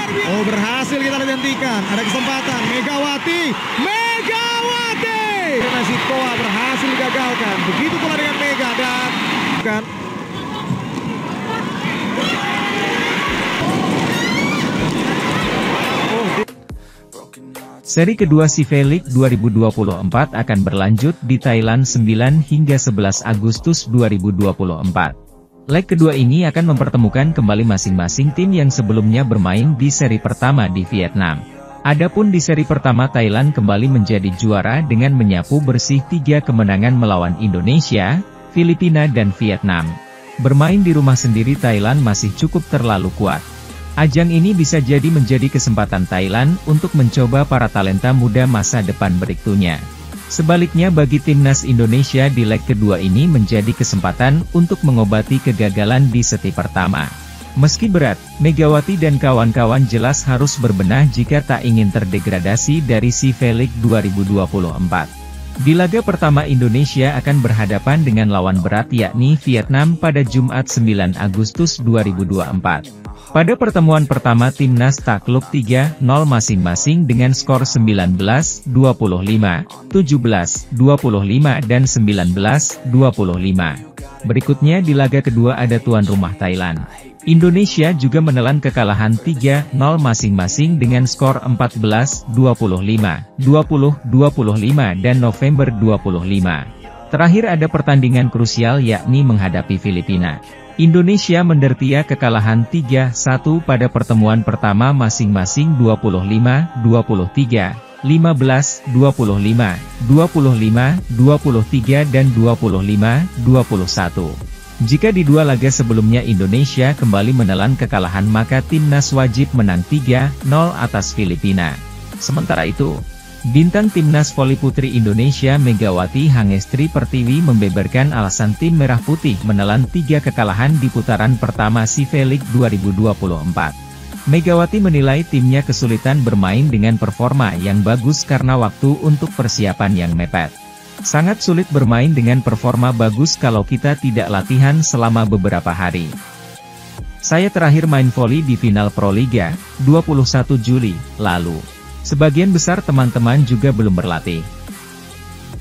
Oh, berhasil kita hentikan. Ada kesempatan. Megawati. Nasib Koa berhasil digagalkan. Begitu pula dengan Mega dan kan. Seri kedua CV League 2024 akan berlanjut di Thailand 9 hingga 11 Agustus 2024. Leg kedua ini akan mempertemukan kembali masing-masing tim yang sebelumnya bermain di seri pertama di Vietnam. Adapun di seri pertama Thailand kembali menjadi juara dengan menyapu bersih 3 kemenangan melawan Indonesia, Filipina dan Vietnam. Bermain di rumah sendiri Thailand masih cukup terlalu kuat. Ajang ini bisa jadi menjadi kesempatan Thailand untuk mencoba para talenta muda masa depan berikutnya. Sebaliknya bagi timnas Indonesia di leg kedua ini menjadi kesempatan untuk mengobati kegagalan di seti pertama. Meski berat, Megawati dan kawan-kawan jelas harus berbenah jika tak ingin terdegradasi dari CV League 2024. Di laga pertama Indonesia akan berhadapan dengan lawan berat yakni Vietnam pada Jumat 9 Agustus 2024. Pada pertemuan pertama timnas takluk 3-0 masing-masing dengan skor 19-25, 17-25 dan 19-25. Berikutnya di laga kedua ada tuan rumah Thailand. Indonesia juga menelan kekalahan 3-0 masing-masing dengan skor 14-25, 20-25 dan November 25. Terakhir ada pertandingan krusial yakni menghadapi Filipina. Indonesia menderita kekalahan 3-1 pada pertemuan pertama masing-masing 25-23, 15-25, 25-23 dan 25-21. Jika di dua laga sebelumnya Indonesia kembali menelan kekalahan maka timnas wajib menang 3-0 atas Filipina. Sementara itu, bintang timnas voli putri Indonesia Megawati Hangestri Pertiwi membeberkan alasan tim merah putih menelan 3 kekalahan di putaran pertama CV League 2024. Megawati menilai timnya kesulitan bermain dengan performa yang bagus karena waktu untuk persiapan yang mepet. Sangat sulit bermain dengan performa bagus kalau kita tidak latihan selama beberapa hari. Saya terakhir main voli di final Proliga, 21 Juli, lalu. Sebagian besar teman-teman juga belum berlatih.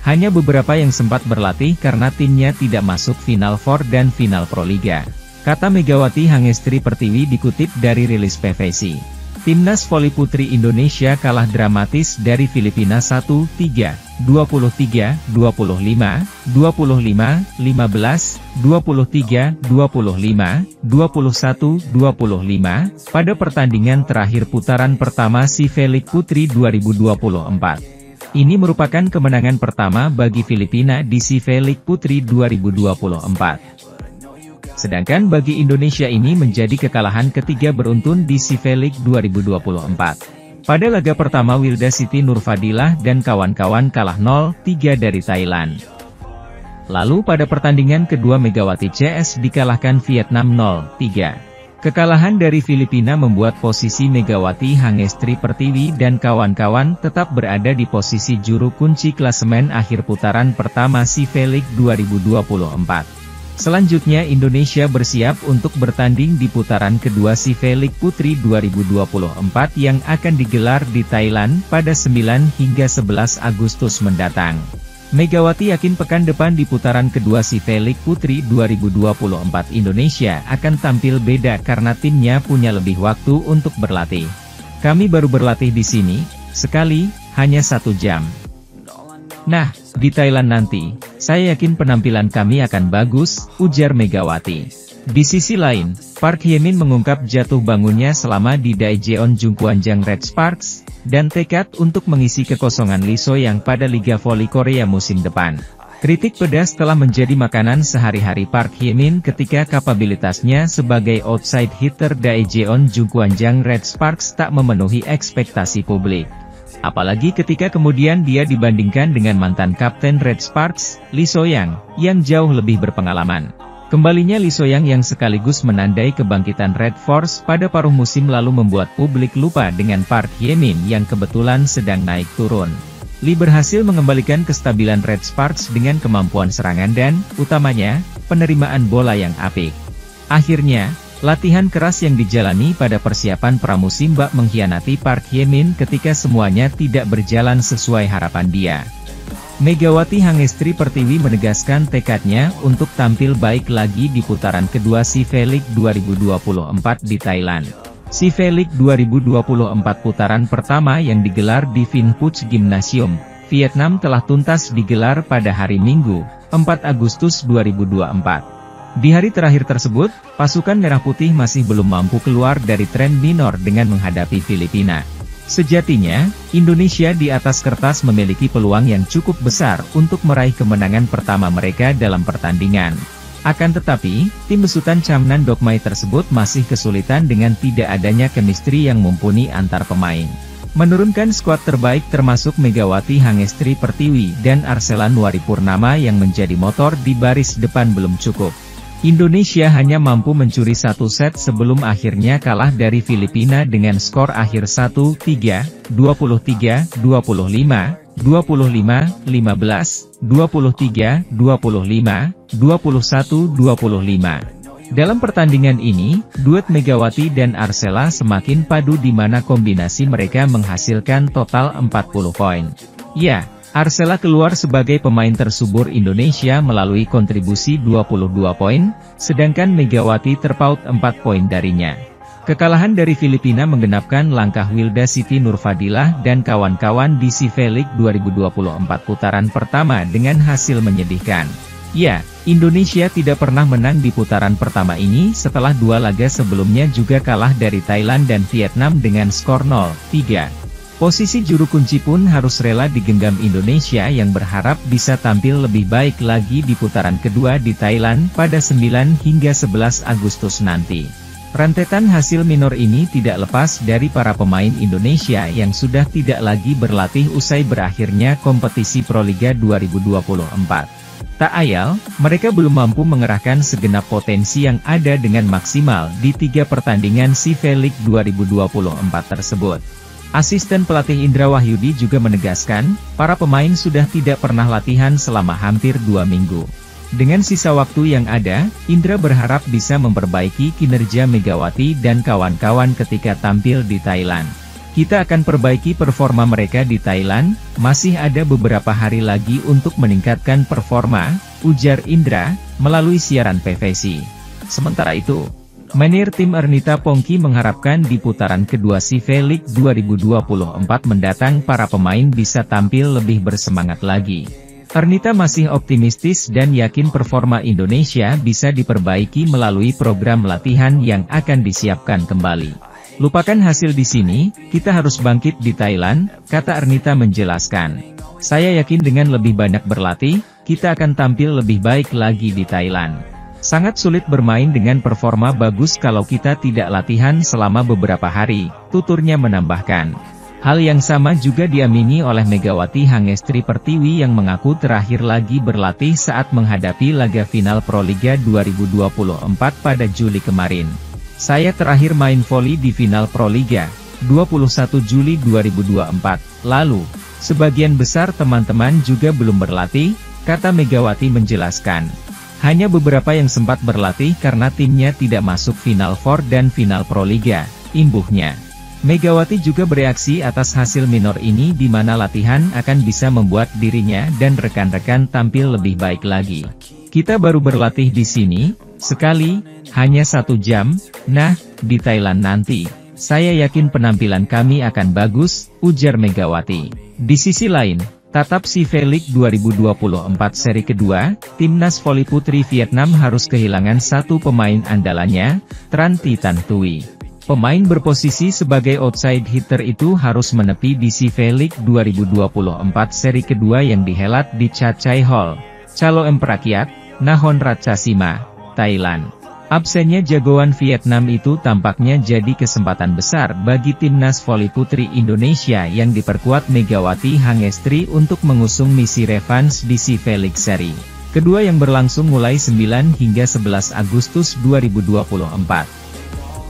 Hanya beberapa yang sempat berlatih karena timnya tidak masuk final 4 dan final Proliga. Kata Megawati Hangestri Pertiwi dikutip dari rilis PVC. Timnas voli putri Indonesia kalah dramatis dari Filipina 1-3, 23-25, 25-15, 23-25, 21-25, pada pertandingan terakhir putaran pertama CV League Putri 2024. Ini merupakan kemenangan pertama bagi Filipina di CV League Putri 2024. Sedangkan bagi Indonesia ini menjadi kekalahan ketiga beruntun di CV League 2024. Pada laga pertama Wilda Siti Nurfadilah dan kawan-kawan kalah 0-3 dari Thailand. Lalu pada pertandingan kedua Megawati CS dikalahkan Vietnam 0-3. Kekalahan dari Filipina membuat posisi Megawati Hangestri Pertiwi dan kawan-kawan tetap berada di posisi juru kunci klasemen akhir putaran pertama CV League 2024. Selanjutnya Indonesia bersiap untuk bertanding di putaran kedua CV League Putri 2024 yang akan digelar di Thailand pada 9 hingga 11 Agustus mendatang. Megawati yakin pekan depan di putaran kedua CV League Putri 2024 Indonesia akan tampil beda karena timnya punya lebih waktu untuk berlatih. Kami baru berlatih di sini, sekali, hanya 1 jam. Nah, di Thailand nanti, saya yakin penampilan kami akan bagus, ujar Megawati. Di sisi lain, Park Hye-min mengungkap jatuh bangunnya selama di Daejeon Jungkwanjang Red Sparks, dan tekad untuk mengisi kekosongan Lee So-yang pada Liga Voli Korea musim depan. Kritik pedas telah menjadi makanan sehari-hari Park Hye-min ketika kapabilitasnya sebagai outside hitter Daejeon Jungkwanjang Red Sparks tak memenuhi ekspektasi publik. Apalagi ketika kemudian dia dibandingkan dengan mantan kapten Red Sparks, Lee So-yang, yang jauh lebih berpengalaman. Kembalinya Lee So-yang yang sekaligus menandai kebangkitan Red Force pada paruh musim lalu membuat publik lupa dengan Park Hye-min yang kebetulan sedang naik turun. Lee berhasil mengembalikan kestabilan Red Sparks dengan kemampuan serangan dan, utamanya, penerimaan bola yang apik. Akhirnya, Latihan keras yang dijalani pada persiapan pramusim bak mengkhianati Park Hye-min ketika semuanya tidak berjalan sesuai harapan dia. Megawati Hangestri Pertiwi menegaskan tekadnya untuk tampil baik lagi di putaran kedua CV League 2024 di Thailand. CV League 2024 putaran pertama yang digelar di Vinpuch Gymnasium, Vietnam telah tuntas digelar pada hari Minggu, 4 Agustus 2024. Di hari terakhir tersebut, pasukan Merah Putih masih belum mampu keluar dari tren minor dengan menghadapi Filipina. Sejatinya, Indonesia di atas kertas memiliki peluang yang cukup besar untuk meraih kemenangan pertama mereka dalam pertandingan. Akan tetapi, tim besutan Chamnan Dokmai tersebut masih kesulitan dengan tidak adanya chemistry yang mumpuni antar pemain. Menurunkan skuad terbaik termasuk Megawati Hangestri Pertiwi dan Arsela Nuaripurnama yang menjadi motor di baris depan belum cukup. Indonesia hanya mampu mencuri satu set sebelum akhirnya kalah dari Filipina dengan skor akhir 1-3, 23-25, 25-15, 23-25, 21-25. Dalam pertandingan ini, duet Megawati dan Arsela semakin padu di mana kombinasi mereka menghasilkan total 40 poin. Ya, Arsela keluar sebagai pemain tersubur Indonesia melalui kontribusi 22 poin, sedangkan Megawati terpaut 4 poin darinya. Kekalahan dari Filipina menggenapkan langkah Wilda Siti Nurfadilah dan kawan-kawan di CV League 2024 putaran pertama dengan hasil menyedihkan. Ya, Indonesia tidak pernah menang di putaran pertama ini setelah 2 laga sebelumnya juga kalah dari Thailand dan Vietnam dengan skor 0-3. Posisi juru kunci pun harus rela digenggam Indonesia yang berharap bisa tampil lebih baik lagi di putaran kedua di Thailand pada 9 hingga 11 Agustus nanti. Rentetan hasil minor ini tidak lepas dari para pemain Indonesia yang sudah tidak lagi berlatih usai berakhirnya kompetisi Proliga 2024. Tak ayal, mereka belum mampu mengerahkan segenap potensi yang ada dengan maksimal di 3 pertandingan CV League 2024 tersebut. Asisten pelatih Indra Wahyudi juga menegaskan, para pemain sudah tidak pernah latihan selama hampir 2 minggu. Dengan sisa waktu yang ada, Indra berharap bisa memperbaiki kinerja Megawati dan kawan-kawan ketika tampil di Thailand. Kita akan perbaiki performa mereka di Thailand, masih ada beberapa hari lagi untuk meningkatkan performa, ujar Indra, melalui siaran PVC. Sementara itu, Manajer tim Ernita Pongki mengharapkan di putaran kedua CV League 2024 mendatang para pemain bisa tampil lebih bersemangat lagi. Ernita masih optimistis dan yakin performa Indonesia bisa diperbaiki melalui program latihan yang akan disiapkan kembali. Lupakan hasil di sini, kita harus bangkit di Thailand, kata Ernita menjelaskan. Saya yakin dengan lebih banyak berlatih, kita akan tampil lebih baik lagi di Thailand. Sangat sulit bermain dengan performa bagus kalau kita tidak latihan selama beberapa hari, tuturnya menambahkan. Hal yang sama juga diamini oleh Megawati Hangestri Pertiwi yang mengaku terakhir lagi berlatih saat menghadapi laga final Proliga 2024 pada Juli kemarin. Saya terakhir main voli di final Proliga, 21 Juli 2024, lalu, sebagian besar teman-teman juga belum berlatih, kata Megawati menjelaskan. Hanya beberapa yang sempat berlatih karena timnya tidak masuk final 4 dan final Proliga, imbuhnya. Megawati juga bereaksi atas hasil minor ini di mana latihan akan bisa membuat dirinya dan rekan-rekan tampil lebih baik lagi. Kita baru berlatih di sini, sekali, hanya 1 jam, nah, di Thailand nanti, saya yakin penampilan kami akan bagus, ujar Megawati. Di sisi lain, tatap CV League 2024 seri kedua, Timnas Voli Putri Vietnam harus kehilangan 1 pemain andalannya, Tran Thi Tan Thuy. Pemain berposisi sebagai outside hitter itu harus menepi di CV League 2024 seri kedua yang dihelat di Chat Chai Hall, Calo Emprakiat, Nakhon Ratchasima, Thailand. Absennya jagoan Vietnam itu tampaknya jadi kesempatan besar bagi Timnas Voli Putri Indonesia yang diperkuat Megawati Hangestri untuk mengusung misi revanche di CV League Seri kedua yang berlangsung mulai 9 hingga 11 Agustus 2024.